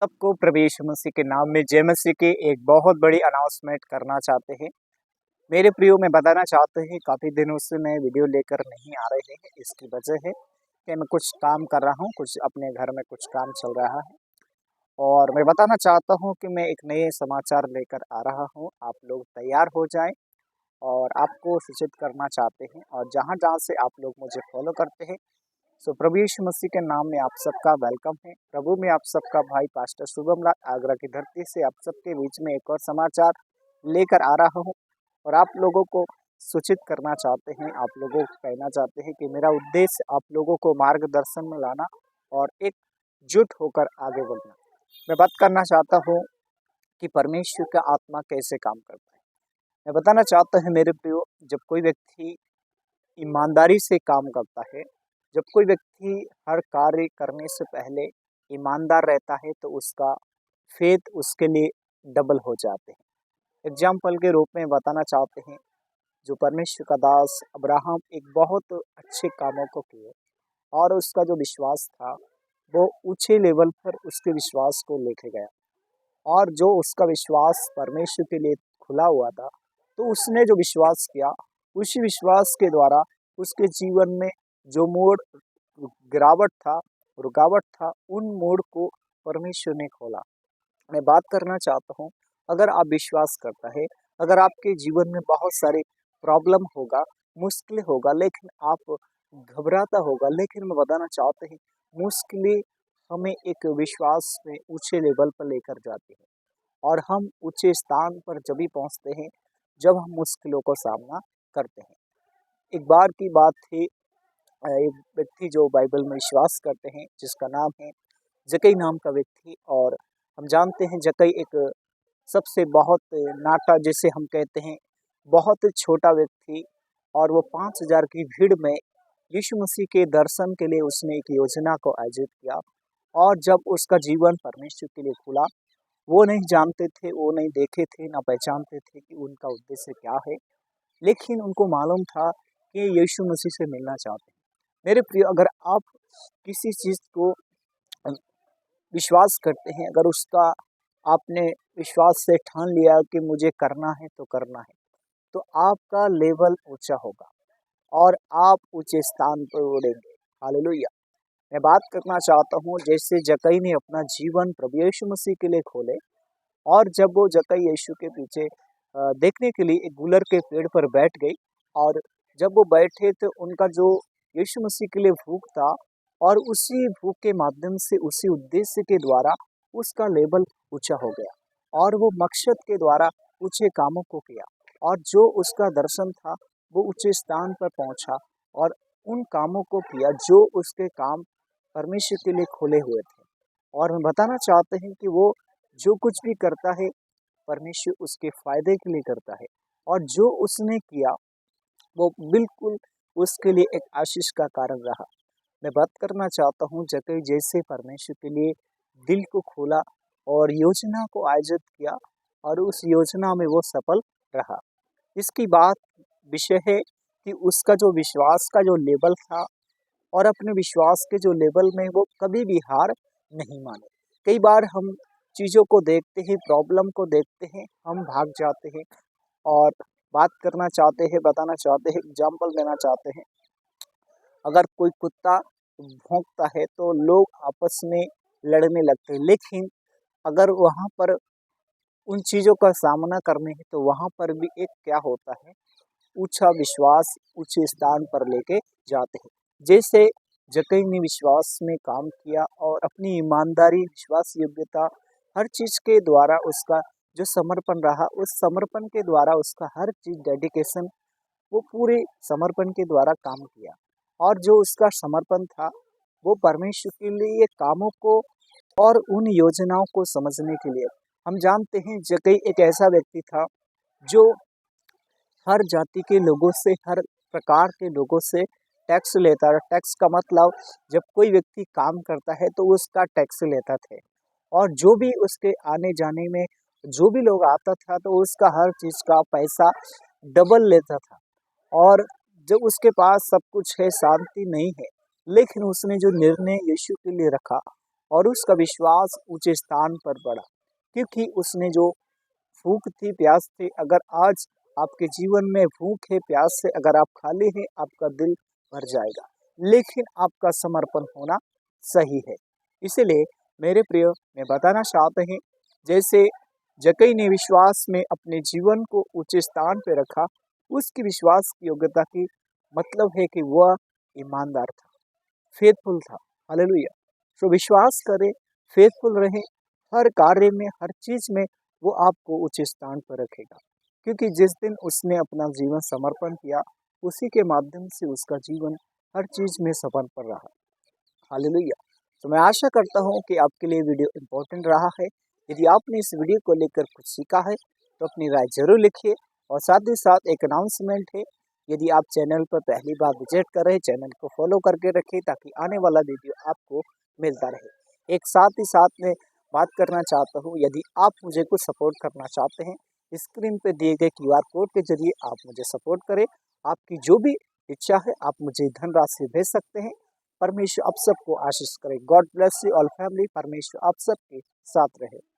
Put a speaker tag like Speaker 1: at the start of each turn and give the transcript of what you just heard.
Speaker 1: सबको प्रभु यीशु मसीह के नाम में जय मसीह की एक बहुत बड़ी अनाउंसमेंट करना चाहते हैं। मेरे प्रियो में बताना चाहते हैं काफ़ी दिनों से मैं वीडियो लेकर नहीं आ रहे हैं। इसकी वजह है कि मैं कुछ काम कर रहा हूँ, कुछ अपने घर में कुछ काम चल रहा है। और मैं बताना चाहता हूँ कि मैं एक नए समाचार लेकर आ रहा हूँ। आप लोग तैयार हो जाएं और आपको सूचित करना चाहते हैं। और जहाँ जहाँ से आप लोग मुझे फॉलो करते हैं, सो प्रभु यीशु मसीह के नाम में आप सबका वेलकम है। प्रभु में आप सबका भाई पास्टर शुभम लाल आगरा की धरती से आप सबके बीच में एक और समाचार लेकर आ रहा हूँ और आप लोगों को सूचित करना चाहते हैं, आप लोगों को कहना चाहते हैं कि मेरा उद्देश्य आप लोगों को मार्गदर्शन में लाना और एकजुट होकर आगे बढ़ना। मैं बात करना चाहता हूँ कि परमेश्वर का आत्मा कैसे काम करता है। मैं बताना चाहता हूँ मेरे प्रियो, जब कोई व्यक्ति ईमानदारी से काम करता है, जब कोई व्यक्ति हर कार्य करने से पहले ईमानदार रहता है तो उसका फेथ उसके लिए डबल हो जाते हैं। एग्जाम्पल के रूप में बताना चाहते हैं, जो परमेश्वर का दास अब्राहम एक बहुत अच्छे कामों को किए और उसका जो विश्वास था वो ऊंचे लेवल पर उसके विश्वास को लेके गया। और जो उसका विश्वास परमेश्वर के लिए खुला हुआ था, तो उसने जो विश्वास किया, उसी विश्वास के द्वारा उसके जीवन में जो मोड़ गिरावट था, रुकावट था, उन मोड़ को परमेश्वर ने खोला। मैं बात करना चाहता हूँ, अगर आप विश्वास करता है, अगर आपके जीवन में बहुत सारे प्रॉब्लम होगा, मुश्किल होगा, लेकिन आप घबराता होगा, लेकिन मैं बताना चाहते हैं मुश्किलें हमें एक विश्वास में ऊंचे लेवल पर लेकर जाती है और हम ऊंचे स्थान पर जब भी पहुंचते हैं जब हम मुश्किलों का सामना करते हैं। एक बार की बात थी, एक व्यक्ति जो बाइबल में विश्वास करते हैं जिसका नाम है जक्कई नाम का व्यक्ति। और हम जानते हैं जक्कई एक सबसे बहुत नाटा जिसे हम कहते हैं बहुत छोटा व्यक्ति, और वो 5,000 की भीड़ में यीशु मसीह के दर्शन के लिए उसने एक योजना को आयोजित किया। और जब उसका जीवन परमेश्वर के लिए खुला, वो नहीं जानते थे, वो नहीं देखे थे, ना पहचानते थे कि उनका उद्देश्य क्या है, लेकिन उनको मालूम था कि यीशु मसीह से मिलना चाहते हैं। मेरे प्रिय, अगर आप किसी चीज़ को विश्वास करते हैं, अगर उसका आपने विश्वास से ठान लिया कि मुझे करना है तो करना है, तो आपका लेवल ऊंचा होगा और आप ऊंचे स्थान पर उड़ेंगे। हालेलुया। मैं बात करना चाहता हूँ, जैसे जक्कई ने अपना जीवन प्रभु यीशु मसीह के लिए खोले और जब वो जक्कई यीशु के पीछे देखने के लिए एक गुलर के पेड़ पर बैठ गई, और जब वो बैठे तो उनका जो यीशु मसीह के लिए भूख था, और उसी भूख के माध्यम से उसी उद्देश्य के द्वारा उसका लेवल ऊंचा हो गया और वो मकसद के द्वारा ऊंचे कामों को किया, और जो उसका दर्शन था वो ऊंचे स्थान पर पहुंचा और उन कामों को किया जो उसके काम परमेश्वर के लिए खोले हुए थे। और हम बताना चाहते हैं कि वो जो कुछ भी करता है परमेश्वर उसके फायदे के लिए करता है, और जो उसने किया वो बिल्कुल उसके लिए एक आशीष का कारण रहा। मैं बात करना चाहता हूँ, जक्कई जैसे परमेश्वर के लिए दिल को खोला और योजना को आयोजित किया और उस योजना में वो सफल रहा। इसकी बात विषय है कि उसका जो विश्वास का जो लेवल था और अपने विश्वास के जो लेवल में वो कभी भी हार नहीं माने। कई बार हम चीज़ों को देखते हैं, प्रॉब्लम को देखते हैं, हम भाग जाते हैं और बात करना चाहते हैं, बताना चाहते हैं, एग्जाम्पल देना चाहते हैं। अगर कोई कुत्ता भौंकता है तो लोग आपस में लड़ने लगते हैं, लेकिन अगर वहाँ पर उन चीज़ों का सामना करने है तो वहाँ पर भी एक क्या होता है, ऊंचा विश्वास ऊंचे स्थान पर लेके जाते हैं। जैसे जक्कई ने विश्वास में काम किया और अपनी ईमानदारी, विश्वास योग्यता, हर चीज़ के द्वारा उसका जो समर्पण रहा, उस समर्पण के द्वारा उसका हर चीज़ डेडिकेशन, वो पूरे समर्पण के द्वारा काम किया। और जो उसका समर्पण था वो परमेश्वर के लिए कामों को और उन योजनाओं को समझने के लिए। हम जानते हैं जक्कई एक ऐसा व्यक्ति था जो हर जाति के लोगों से, हर प्रकार के लोगों से टैक्स लेता है। टैक्स का मतलब जब कोई व्यक्ति काम करता है तो उसका टैक्स लेता थे, और जो भी उसके आने जाने में जो भी लोग आता था तो उसका हर चीज़ का पैसा डबल लेता था। और जब उसके पास सब कुछ है, शांति नहीं है, लेकिन उसने जो निर्णय यीशु के लिए रखा और उसका विश्वास ऊंचे स्थान पर बढ़ा, क्योंकि उसने जो भूख थी, प्यास थी, अगर आज आपके जीवन में भूख है, प्यास है, अगर आप खाली हैं, आपका दिल भर जाएगा, लेकिन आपका समर्पण होना सही है। इसीलिए मेरे प्रिय, मैं बताना चाहते हैं, जैसे जक्कई ने विश्वास में अपने जीवन को ऊंचे स्थान पर रखा, उसकी विश्वास की योग्यता की मतलब है कि वह ईमानदार था, फेथफुल था। हालेलुया। तो विश्वास करें, फेथफुल रहें, हर कार्य में, हर चीज में वो आपको ऊंचे स्थान पर रखेगा, क्योंकि जिस दिन उसने अपना जीवन समर्पण किया, उसी के माध्यम से उसका जीवन हर चीज में सफल पर रहा। हालेलुया। तो मैं आशा करता हूँ कि आपके लिए वीडियो इम्पोर्टेंट रहा है। यदि आपने इस वीडियो को लेकर कुछ सीखा है तो अपनी राय जरूर लिखिए। और साथ ही साथ एक अनाउंसमेंट है, यदि आप चैनल पर पहली बार विजिट कर रहे हैं, चैनल को फॉलो करके रखिए ताकि आने वाला वीडियो आपको मिलता रहे। एक साथ ही साथ में बात करना चाहता हूँ, यदि आप मुझे कुछ सपोर्ट करना चाहते हैं, स्क्रीन पे दिए गए QR कोड के जरिए आप मुझे सपोर्ट करें। आपकी जो भी इच्छा है आप मुझे धनराशि भेज सकते हैं। परमेश्वर आप सबको आशीष करे। God bless you all family. परमेश्वर आप सबके साथ रहे।